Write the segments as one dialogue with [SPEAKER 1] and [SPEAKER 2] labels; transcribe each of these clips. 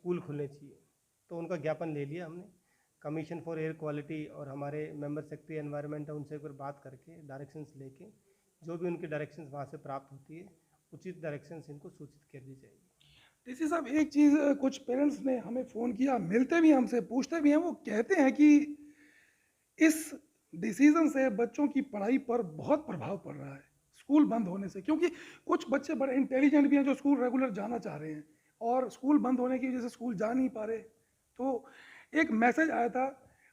[SPEAKER 1] School खुलने चाहिए। तो उनका ज्ञापन ले लिया हमने। कमीशन फॉर एयर क्वालिटी और हमारे मेंबर सेक्रेटरी एनवायरनमेंट है, उनसे एक बार बात करके डायरेक्शंस लेके जो भी उनकी डायरेक्शंस वहाँ से प्राप्त होती है उचित डायरेक्शंस इनको सूचित कर दी जाएगी।
[SPEAKER 2] डीसी साहब, एक चीज़ कुछ पेरेंट्स ने हमें फ़ोन किया, मिलते भी हमसे, पूछते भी हैं, वो कहते हैं कि इस डिसीज़न से बच्चों की पढ़ाई पर बहुत प्रभाव पड़ रहा है स्कूल बंद होने से, क्योंकि कुछ बच्चे बड़े इंटेलिजेंट भी हैं जो स्कूल रेगुलर जाना चाह रहे हैं और स्कूल बंद होने की वजह से स्कूल जा नहीं पा रहे। तो एक मैसेज आया था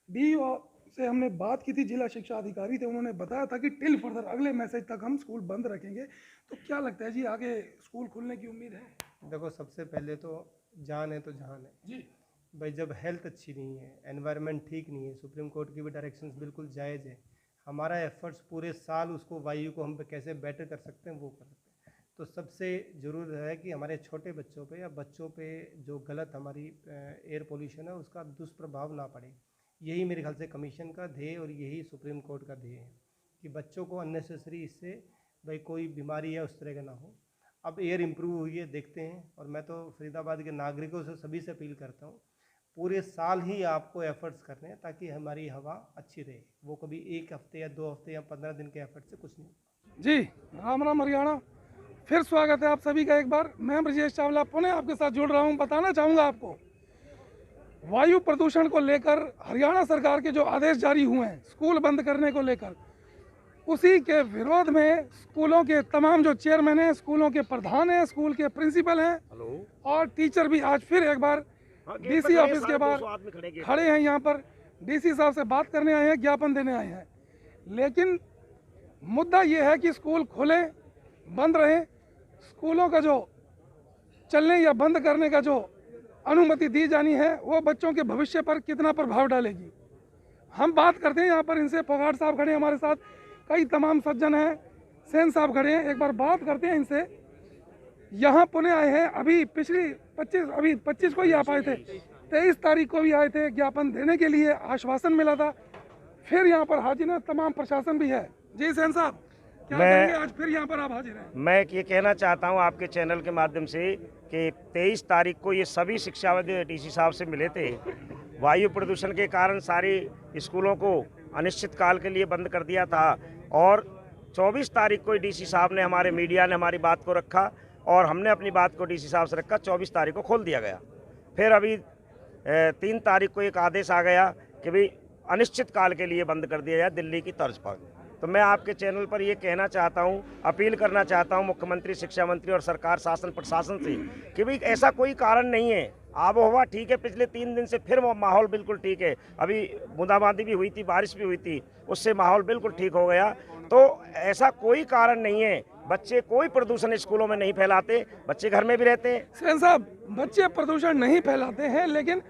[SPEAKER 2] डीईओ से, हमने बात की थी, जिला शिक्षा अधिकारी थे, उन्होंने बताया था कि टिल फर्दर, अगले मैसेज तक हम स्कूल बंद रखेंगे। तो क्या लगता है जी, आगे स्कूल खुलने की उम्मीद है?
[SPEAKER 1] देखो, सबसे पहले तो जान है तो जहान है
[SPEAKER 2] जी
[SPEAKER 1] भाई। जब हेल्थ अच्छी नहीं है, एनवायरनमेंट ठीक नहीं है, सुप्रीम कोर्ट की भी डायरेक्शंस बिल्कुल जायज़ है, हमारा एफर्ट्स पूरे साल उसको वायु को हम कैसे बेटर कर सकते हैं वो कर सकते हैं। तो सबसे ज़रूरी है कि हमारे छोटे बच्चों पे या बच्चों पे जो गलत हमारी एयर पोल्यूशन है उसका दुष्प्रभाव ना पड़े। यही मेरे ख्याल से कमीशन का ध्येय और यही सुप्रीम कोर्ट का ध्येय है कि बच्चों को अननेसेसरी इससे भाई कोई बीमारी या उस तरह का ना हो। अब एयर इम्प्रूव हुई है, देखते हैं। और मैं तो फरीदाबाद के नागरिकों से सभी से अपील करता हूँ, पूरे साल ही आपको एफर्ट्स करने हैं ताकि हमारी हवा अच्छी रहे। वो कभी एक हफ्ते या 2 हफ्ते या 15 दिन के एफर्ट से कुछ नहीं।
[SPEAKER 2] जी, राम राम हरियाणा। फिर स्वागत है आप सभी का एक बार। मैं ब्रजेश चावला पुनः आपके साथ जुड़ रहा हूं। बताना चाहूँगा आपको, वायु प्रदूषण को लेकर हरियाणा सरकार के जो आदेश जारी हुए हैं स्कूल बंद करने को लेकर, उसी के विरोध में स्कूलों के तमाम जो चेयरमैन हैं, स्कूलों के प्रधान हैं, स्कूल के प्रिंसिपल हैं और टीचर भी आज फिर एक बार डीसी ऑफिस के बाहर खड़े हैं। यहाँ पर डीसी साहब से बात करने आए हैं, ज्ञापन देने आए हैं। लेकिन मुद्दा ये है कि स्कूल खुले बंद रहे, स्कूलों का जो चलने या बंद करने का जो अनुमति दी जानी है वो बच्चों के भविष्य पर कितना प्रभाव डालेगी। हम बात करते हैं यहाँ पर इनसे। फोगाट साहब खड़े हैं हमारे साथ, कई तमाम सज्जन हैं, सेन साहब खड़े हैं। एक बार बात करते हैं इनसे। यहाँ पुणे आए हैं, अभी पिछली 25 को ही आप आए थे, 23 तारीख को भी आए थे, ज्ञापन देने के लिए आश्वासन मिला था। फिर यहाँ पर हाजिर है, तमाम प्रशासन भी है। जी सेन साहब, क्या कहेंगे, आज फिर यहाँ पर आप हाजिर हैं?
[SPEAKER 3] मैं ये कहना चाहता हूँ आपके चैनल के माध्यम से कि 23 तारीख को ये सभी शिक्षाविद डीसी साहब से मिले थे। वायु प्रदूषण के कारण सारी स्कूलों को अनिश्चित काल के लिए बंद कर दिया था और 24 तारीख को डीसी साहब ने, हमारे मीडिया ने हमारी बात को रखा और हमने अपनी बात को डीसी साहब से रखा। 24 तारीख को खोल दिया गया। फिर अभी 3 तारीख को एक आदेश आ गया कि भाई अनिश्चित काल के लिए बंद कर दिया जाए दिल्ली की तर्ज पर। तो मैं आपके चैनल पर ये कहना चाहता हूँ, अपील करना चाहता हूँ मुख्यमंत्री, शिक्षा मंत्री और सरकार, शासन प्रशासन से कि भाई ऐसा कोई कारण नहीं है। आब हवा ठीक है, पिछले 3 दिन से फिर माहौल बिल्कुल ठीक है। अभी बूंदाबांदी भी हुई थी, बारिश भी हुई थी, उससे माहौल बिल्कुल ठीक हो गया। तो ऐसा कोई कारण नहीं है। बच्चे कोई प्रदूषण स्कूलों में नहीं फैलाते, बच्चे घर में भी रहते हैं।
[SPEAKER 2] सेन साहब, बच्चे प्रदूषण नहीं फैलाते हैं, लेकिन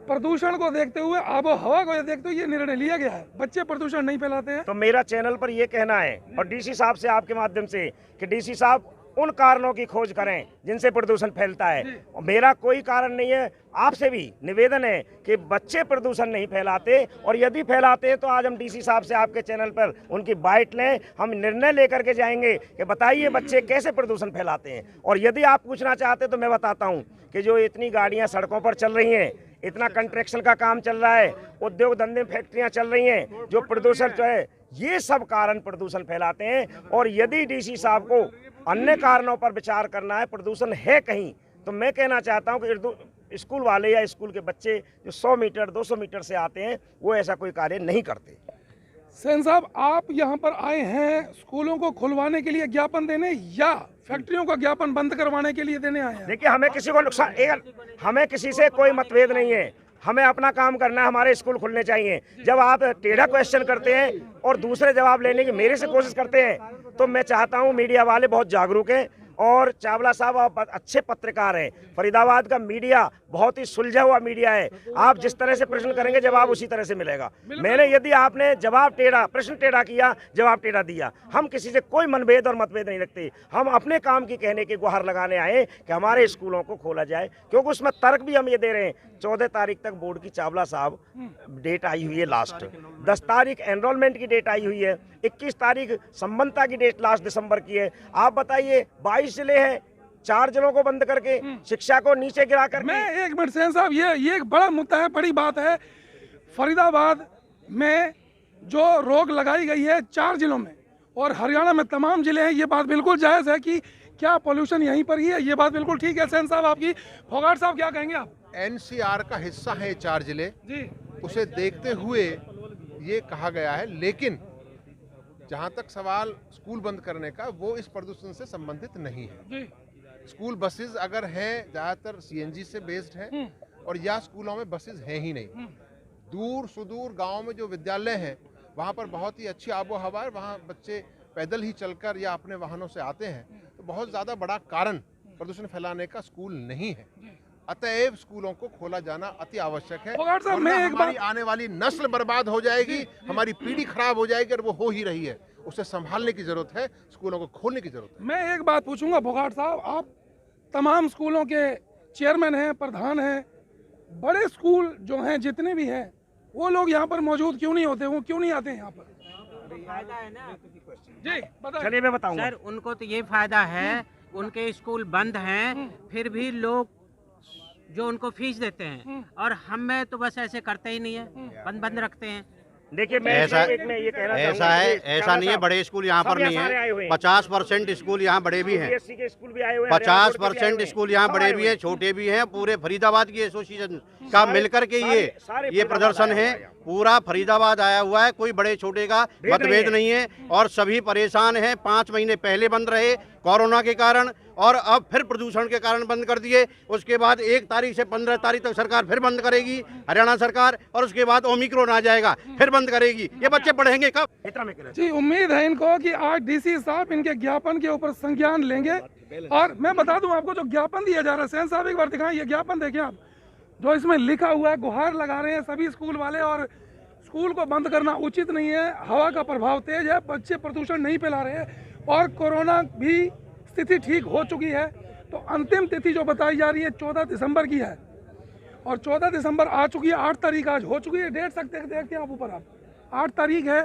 [SPEAKER 2] प्रदूषण को देखते हुए, आबो हवा को देखते हुए ये निर्णय लिया गया है, बच्चे प्रदूषण नहीं फैलाते हैं।
[SPEAKER 3] तो मेरा चैनल पर ये कहना है और डीसी साहब से आपके माध्यम से कि डीसी साहब उन कारणों की खोज करें जिनसे प्रदूषण फैलता है। और मेरा कोई कारण नहीं है। आपसे भी निवेदन है कि बच्चे प्रदूषण नहीं फैलाते, और यदि फैलाते हैं तो आज हम डीसी साहब से आपके चैनल पर उनकी बाइट लें, हम निर्णय लेकर के जाएंगे कि बताइए बच्चे कैसे प्रदूषण फैलाते हैं। और यदि आप पूछना चाहते तो मैं बताता हूं कि जो इतनी गाड़ियां सड़कों पर चल रही हैं, इतना कंस्ट्रक्शन का काम चल रहा है, उद्योग धंधे फैक्ट्रियां चल रही हैं, जो प्रदूषण जो है, ये सब कारण प्रदूषण फैलाते हैं। और यदि डीसी साहब को अन्य कारणों पर विचार करना है, प्रदूषण है कहीं, तो मैं कहना चाहता हूं कि स्कूल वाले या स्कूल के बच्चे जो 100 मीटर 200 मीटर से आते हैं वो ऐसा कोई कार्य नहीं करते।
[SPEAKER 2] सेन साहब, आप यहाँ पर आए हैं स्कूलों को खुलवाने के लिए ज्ञापन देने या फैक्ट्रियों का ज्ञापन बंद करवाने के लिए देने आए हैं?
[SPEAKER 3] देखिए, हमें किसी को नुकसान, हमें किसी से कोई मतभेद नहीं है। हमें अपना काम करना है, हमारे स्कूल खुलने चाहिए। जब आप टेढ़ा क्वेश्चन करते हैं और दूसरे जवाब लेने की मेरे से कोशिश करते हैं, तो मैं चाहता हूं मीडिया वाले बहुत जागरूक हैं और चावला साहब आप अच्छे पत्रकार हैं। फरीदाबाद का मीडिया बहुत ही सुलझा हुआ मीडिया है। आप जिस तरह से प्रश्न करेंगे जवाब उसी तरह से मिलेगा। मैंने, यदि आपने जवाब टेढ़ा, प्रश्न टेढ़ा किया, जवाब टेढ़ा दिया, हम किसी से कोई मनभेद और मतभेद नहीं रखते। हम अपने काम की कहने की गुहार लगाने आए कि हमारे स्कूलों को खोला जाए, क्योंकि उसमें तर्क भी हम ये दे रहे हैं। 14 तारीख तक बोर्ड की चावला साहब डेट आई हुई है लास्ट, 10 तारीख एनरोलमेंट की डेट आई हुई है, 21 तारीख संबंधता की डेट लास्ट दिसंबर की है। आप बताइए, 22 जिले हैं, 4 जिलों को बंद करके शिक्षा को नीचे गिरा कर।
[SPEAKER 2] मैं एक मिनट सेन साहब, ये एक बड़ा मुद्दा है, बड़ी बात है। फरीदाबाद में जो रोक लगाई गई है 4 जिलों में और हरियाणा में तमाम जिले हैं, ये बात बिल्कुल जायज़ है कि क्या पॉल्यूशन यहीं पर ही है, ये बात बिल्कुल ठीक है। सेन साहब आपकी, फोगाट साहब क्या कहेंगे आप?
[SPEAKER 4] एनसीआर का हिस्सा है 4 जिले
[SPEAKER 2] जी,
[SPEAKER 4] उसे देखते हुए ये कहा गया है, लेकिन जहाँ तक सवाल स्कूल बंद करने का, वो इस प्रदूषण से संबंधित नहीं है।
[SPEAKER 2] जी,
[SPEAKER 4] स्कूल बसेस अगर हैं, ज़्यादातर सीएनजी से बेस्ड हैं और या स्कूलों में बसेस हैं ही नहीं। दूर सुदूर गाँव में जो विद्यालय हैं वहाँ पर बहुत ही अच्छी आबो हवा है, वहाँ बच्चे पैदल ही चलकर या अपने वाहनों से आते हैं, तो बहुत ज़्यादा बड़ा कारण प्रदूषण फैलाने का स्कूल नहीं है। अतएव स्कूलों को खोला जाना अति आवश्यक है,
[SPEAKER 2] फोगाट साहब,
[SPEAKER 4] वरना
[SPEAKER 2] मैं एक
[SPEAKER 4] हमारी
[SPEAKER 2] बात,
[SPEAKER 4] आने वाली नस्ल बर्बाद हो जाएगी, हमारी पीढ़ी खराब हो जाएगी और वो हो ही रही है। उसे संभालने की जरूरत है, स्कूलों को खोलने की जरूरत है।
[SPEAKER 2] मैं एक बात पूछूंगा फोगाट साहब, आप तमाम स्कूलों के चेयरमैन हैं, प्रधान हैं, बड़े स्कूल जो हैं जितने भी हैं, वो लोग यहाँ पर मौजूद क्यों नहीं होते, वो क्यों नहीं आते यहाँ पर?
[SPEAKER 5] फायदा है ना
[SPEAKER 2] जी बताइए।
[SPEAKER 3] चलिए मैं बताऊंगा।
[SPEAKER 5] सर, उनको तो ये फायदा है, उनके स्कूल बंद हैं, फिर भी लोग जो उनको फीस देते हैं, और हमें तो बस ऐसे करते ही नहीं है, बंद रखते हैं।
[SPEAKER 3] देखिए मैं
[SPEAKER 6] ऐसा
[SPEAKER 3] एक में ये कहना
[SPEAKER 6] ऐसा
[SPEAKER 3] चाहूंगा
[SPEAKER 6] है,
[SPEAKER 3] कि
[SPEAKER 6] ऐसा नहीं है, बड़े स्कूल यहाँ पर
[SPEAKER 3] सब
[SPEAKER 6] नहीं
[SPEAKER 3] सारे आए हुए
[SPEAKER 6] है।
[SPEAKER 3] हैं।
[SPEAKER 6] 50% स्कूल यहाँ बड़े भी हैं,
[SPEAKER 3] CBSE के स्कूल भी आए हुए हैं, हरियाणा बोर्ड के भी आए
[SPEAKER 6] 50%
[SPEAKER 3] हुए
[SPEAKER 6] स्कूल
[SPEAKER 3] हैं,
[SPEAKER 6] यहाँ
[SPEAKER 3] सब
[SPEAKER 6] बड़े
[SPEAKER 3] आए
[SPEAKER 6] भी
[SPEAKER 3] हुए
[SPEAKER 6] हैं, छोटे भी हैं। पूरे फरीदाबाद की एसोसिएशन का
[SPEAKER 3] सारे-
[SPEAKER 6] मिलकर के
[SPEAKER 3] सारे
[SPEAKER 6] ये
[SPEAKER 3] फरीदाबाद
[SPEAKER 6] प्रदर्शन
[SPEAKER 3] आया
[SPEAKER 6] है।
[SPEAKER 3] हुआ है।
[SPEAKER 6] पूरा फरीदाबाद आया हुआ है, कोई बड़े छोटे का
[SPEAKER 3] भेद
[SPEAKER 6] मतभेद
[SPEAKER 3] नहीं
[SPEAKER 6] नहीं है और सभी परेशान हैं। 5 महीने पहले बंद रहे कोरोना के कारण और अब फिर प्रदूषण के कारण बंद कर दिए। उसके बाद 1 तारीख से 15 तारीख तक सरकार फिर बंद करेगी, हरियाणा सरकार, और उसके बाद ओमिक्रॉन आ जाएगा, फिर बंद करेगी। ये बच्चे पढ़ेंगे कब?
[SPEAKER 3] इतना में कहना
[SPEAKER 2] जी, उम्मीद है इनको कि आज डीसी साहब इनके ज्ञापन के ऊपर संज्ञान लेंगे। और मैं बता दूं आपको, जो ज्ञापन दिया जा रहा है, सेन साहब एक बार दिखाएं ये ज्ञापन, देखें आप, जो इसमें लिखा हुआ है, गुहार लगा रहे हैं सभी स्कूल वाले, और स्कूल को बंद करना उचित नहीं है, हवा का प्रभाव तेज है, बच्चे प्रदूषण नहीं फैला रहे हैं और कोरोना भी स्थिति ठीक हो चुकी है। तो अंतिम तिथि जो बताई जा रही है 14 दिसंबर की है और 14 दिसंबर आ चुकी है, 8 तारीख आज हो चुकी है। डेट सकते हैं, देखते हैं आप ऊपर, आप 8 तारीख है।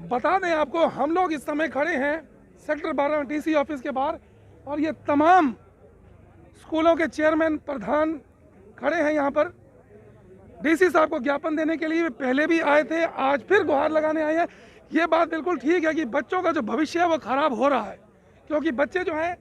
[SPEAKER 2] बता दें आपको, हम लोग इस समय खड़े हैं सेक्टर 12 डीसी ऑफिस के बाहर और ये तमाम स्कूलों के चेयरमैन प्रधान खड़े हैं यहाँ पर। डीसी साहब को ज्ञापन देने के लिए पहले भी आए थे, आज फिर गुहार लगाने आए हैं। ये बात बिल्कुल ठीक है कि बच्चों का जो भविष्य है वो खराब हो रहा है, क्योंकि बच्चे जो हैं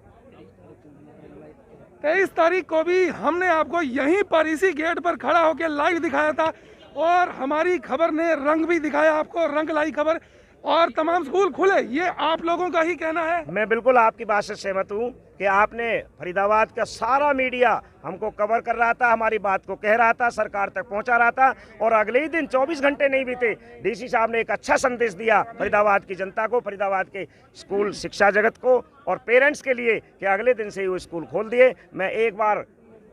[SPEAKER 2] 23 तारीख को भी हमने आपको यहीं पर इसी गेट पर खड़ा होकर लाइव दिखाया था और हमारी खबर ने रंग भी दिखाया आपको, रंग लाई खबर, और तमाम स्कूल खुले। ये आप लोगों का ही कहना है।
[SPEAKER 3] मैं बिल्कुल आपकी बात से सहमत हूँ कि आपने फरीदाबाद का सारा मीडिया हमको कवर कर रहा था, हमारी बात को कह रहा था, सरकार तक पहुंचा रहा था, और अगले ही दिन 24 घंटे नहीं बीते, डीसी साहब ने एक अच्छा संदेश दिया फरीदाबाद की जनता को, फरीदाबाद के स्कूल शिक्षा जगत को और पेरेंट्स के लिए कि अगले दिन से ही वो स्कूल खोल दिए। मैं एक बार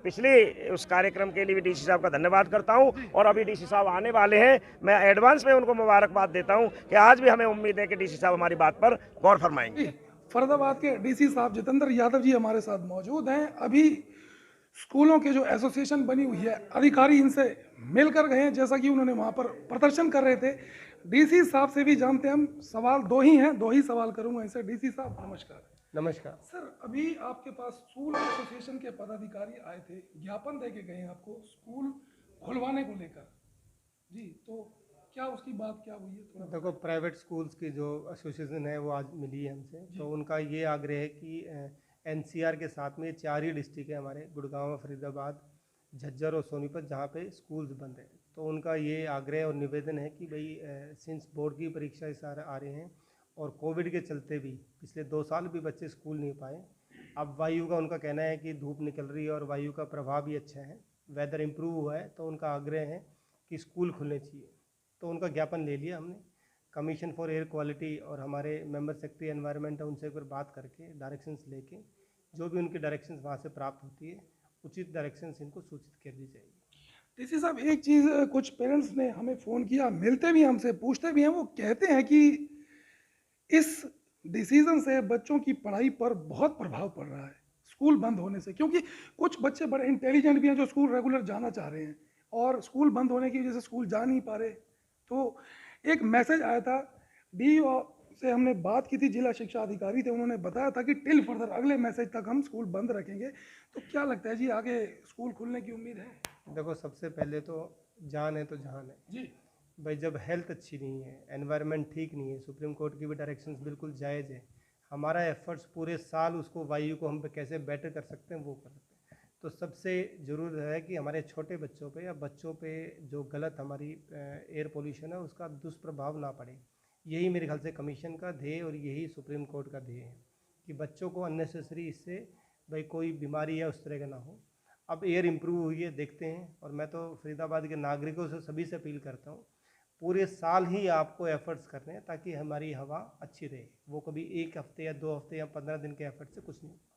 [SPEAKER 3] पिछले उस कार्यक्रम के लिए भी डीसी साहब का धन्यवाद करता हूं, और अभी डीसी साहब आने वाले हैं, मैं एडवांस में उनको मुबारकबाद देता हूं कि आज भी हमें उम्मीद है कि डीसी साहब हमारी बात पर गौर फरमाएंगे।
[SPEAKER 2] फरीदाबाद के डीसी साहब जितेंद्र यादव जी हमारे साथ मौजूद हैं। अभी स्कूलों के जो एसोसिएशन बनी हुई है, अधिकारी इनसे मिलकर गए हैं, जैसा कि उन्होंने वहाँ पर प्रदर्शन कर रहे थे। डीसी साहब से भी जानते हैं हम, सवाल 2 ही हैं, 2 ही सवाल करूँगा इनसे। डीसी साहब नमस्कार।
[SPEAKER 1] नमस्कार
[SPEAKER 2] सर, अभी आपके पास स्कूल एसोसिएशन के पदाधिकारी आए थे, ज्ञापन दे के गए हैं आपको स्कूल खुलवाने को लेकर। जी, तो क्या उसकी बात क्या हुई है? थोड़ा
[SPEAKER 1] देखो, प्राइवेट स्कूल्स की जो एसोसिएशन है वो आज मिली है हमसे, तो उनका ये आग्रह है कि एनसीआर के साथ में 4 ही डिस्ट्रिक्ट है हमारे, गुड़गांव, फरीदाबाद, झज्जर और सोनीपत, जहाँ पे स्कूल्स बंद हैं। तो उनका ये आग्रह और निवेदन है कि भाई सिंस बोर्ड की परीक्षा इस साल आ रहे हैं और कोविड के चलते भी पिछले 2 साल भी बच्चे स्कूल नहीं पाए, अब वायु का उनका कहना है कि धूप निकल रही है और वायु का प्रभाव भी अच्छा है, वेदर इम्प्रूव हुआ है, तो उनका आग्रह है कि स्कूल खुलने चाहिए। तो उनका ज्ञापन ले लिया हमने, कमीशन फॉर एयर क्वालिटी और हमारे मेंबर सेक्रेटरी एनवायरनमेंट है, उनसे एक बार बात करके डायरेक्शंस लेके जो भी उनकी डायरेक्शंस वहाँ से प्राप्त होती है, उचित डायरेक्शंस इनको सूचित कर दी जाएगी।
[SPEAKER 2] डीसी साहब, एक चीज़, कुछ पेरेंट्स ने हमें फ़ोन किया, मिलते भी हमसे, पूछते भी हैं, वो कहते हैं कि इस डिसीज़न से बच्चों की पढ़ाई पर बहुत प्रभाव पड़ रहा है स्कूल बंद होने से, क्योंकि कुछ बच्चे बड़े इंटेलिजेंट भी हैं जो स्कूल रेगुलर जाना चाह रहे हैं और स्कूल बंद होने की वजह से स्कूल जा नहीं पा रहे। तो एक मैसेज आया था से हमने बात की थी, जिला शिक्षा अधिकारी थे, उन्होंने बताया था कि टिल फर्दर, अगले मैसेज तक हम स्कूल बंद रखेंगे। तो क्या लगता है जी, आगे स्कूल खुलने की उम्मीद है?
[SPEAKER 1] देखो, सबसे पहले तो जान है तो जहान है
[SPEAKER 2] जी
[SPEAKER 1] भाई। जब हेल्थ अच्छी नहीं है, एनवायरनमेंट ठीक नहीं है, सुप्रीम कोर्ट की भी डायरेक्शंस बिल्कुल जायज़ है। हमारा एफर्ट्स पूरे साल उसको वायु को हम पे कैसे बेटर कर सकते हैं वो कर सकते हैं। तो सबसे ज़रूरी है कि हमारे छोटे बच्चों पे या बच्चों पे जो गलत हमारी एयर पोल्यूशन है उसका दुष्प्रभाव ना पड़े। यही मेरे ख्याल से कमीशन का ध्येय और यही सुप्रीम कोर्ट का ध्येय है कि बच्चों को अननेसेसरी इससे भाई कोई बीमारी या उस तरह का ना हो। अब एयर इम्प्रूव हुई है, देखते हैं। और मैं तो फरीदाबाद के नागरिकों से सभी से अपील करता हूँ, पूरे साल ही आपको एफर्ट्स करने हैं ताकि हमारी हवा अच्छी रहे। वो कभी एक हफ्ते या 2 हफ्ते या 15 दिन के एफर्ट से कुछ नहीं होगा।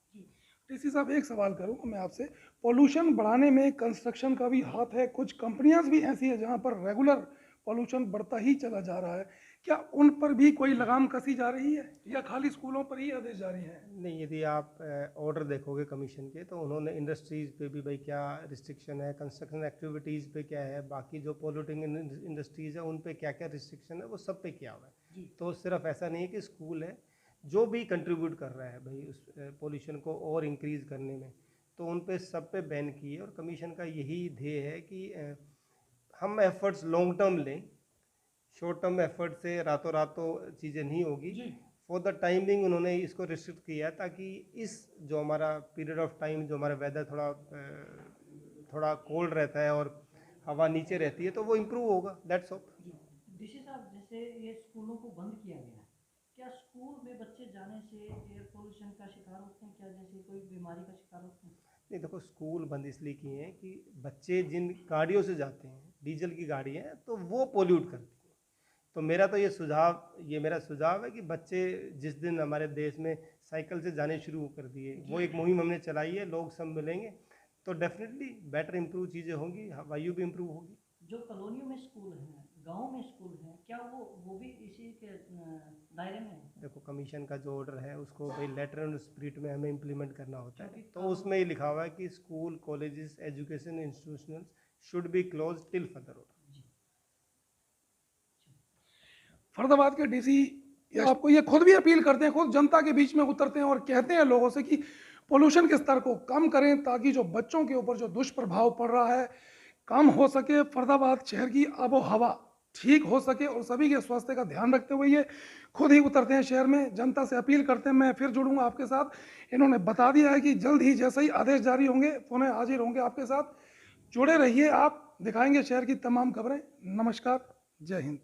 [SPEAKER 2] टीसी साहब, एक सवाल करूँगा मैं आपसे। पोल्यूशन बढ़ाने में कंस्ट्रक्शन का भी हाथ है, कुछ कंपनियां भी ऐसी है जहां पर रेगुलर पोल्यूशन बढ़ता ही चला जा रहा है, क्या उन पर भी कोई लगाम कसी जा रही है या खाली स्कूलों पर ही आदेश जारी है?
[SPEAKER 1] नहीं, यदि आप ऑर्डर देखोगे कमीशन के तो उन्होंने इंडस्ट्रीज़ पे भी भाई क्या रिस्ट्रिक्शन है, कंस्ट्रक्शन एक्टिविटीज़ पे क्या है, बाकी जो पोल्यूटिंग इंडस्ट्रीज़ है उन पे क्या क्या रिस्ट्रिक्शन है, वो सब पे किया हुआ है। तो सिर्फ ऐसा नहीं है कि स्कूल है, जो भी कंट्रीब्यूट कर रहा है भाई उस पोल्यूशन को और इंक्रीज़ करने में, तो उन पे सब पे बैन किए। और कमीशन का यही ध्येय है कि हम एफर्ट्स लॉन्ग टर्म लें, शॉर्ट टर्म एफर्ट से रातों रातों चीज़ें नहीं होगी। फॉर द टाइम बिंग उन्होंने इसको रिस्ट्रिक्ट किया ताकि इस जो हमारा पीरियड ऑफ टाइम जो हमारा वेदर थोड़ा कोल्ड रहता है और हवा नीचे रहती है तो वो इम्प्रूव होगा, दैट्स ऑल।
[SPEAKER 7] डीसी साहब, जैसे ये स्कूलों को बंद किया गया, क्या स्कूल में बच्चे जाने से एयर पोल्यूशन का शिकार होते हैं? क्या जैसे कोई बीमारी का शिकार होते हैं?
[SPEAKER 1] नहीं, देखो, स्कूल बंद इसलिए किए हैं कि बच्चे जिन गाड़ियों से जाते हैं, डीजल की गाड़ी है, तो वो पोल्यूट करती है। तो मेरा तो ये मेरा सुझाव है कि बच्चे जिस दिन हमारे देश में साइकिल से जाने शुरू कर दिए, वो एक मुहिम हमने चलाई है, लोग सब मिलेंगे तो डेफिनेटली बेटर इम्प्रूव चीज़ें होंगी, वायु भी इम्प्रूव होगी।
[SPEAKER 7] जो कॉलोनियों में स्कूल हैं, गांव में स्कूल हैं, क्या वो भी इसी के दायरे में है?
[SPEAKER 1] देखो, कमीशन का जो ऑर्डर है उसको भाई लेटर एंड स्पिरिट में हमें इम्प्लीमेंट करना होता है। तो उसमें ही लिखा हुआ है कि school, colleges, education institutions should be close till further order.
[SPEAKER 2] Faridabad के डीसी आपको ये खुद भी अपील करते हैं, खुद जनता के बीच में उतरते हैं और कहते हैं लोगों से कि पोल्यूशन के स्तर को कम करें ताकि जो बच्चों के ऊपर जो दुष्प्रभाव पड़ रहा है कम हो सके, फरीदाबाद शहर की आबो हवा ठीक हो सके और सभी के स्वास्थ्य का ध्यान रखते हुए ये खुद ही उतरते हैं शहर में, जनता से अपील करते हैं। मैं फिर जुड़ूंगा आपके साथ। इन्होंने बता दिया है कि जल्द ही जैसे ही आदेश जारी होंगे पुनः हाजिर होंगे आपके साथ। जुड़े रहिए, आप दिखाएंगे शहर की तमाम खबरें। नमस्कार, जय हिंद।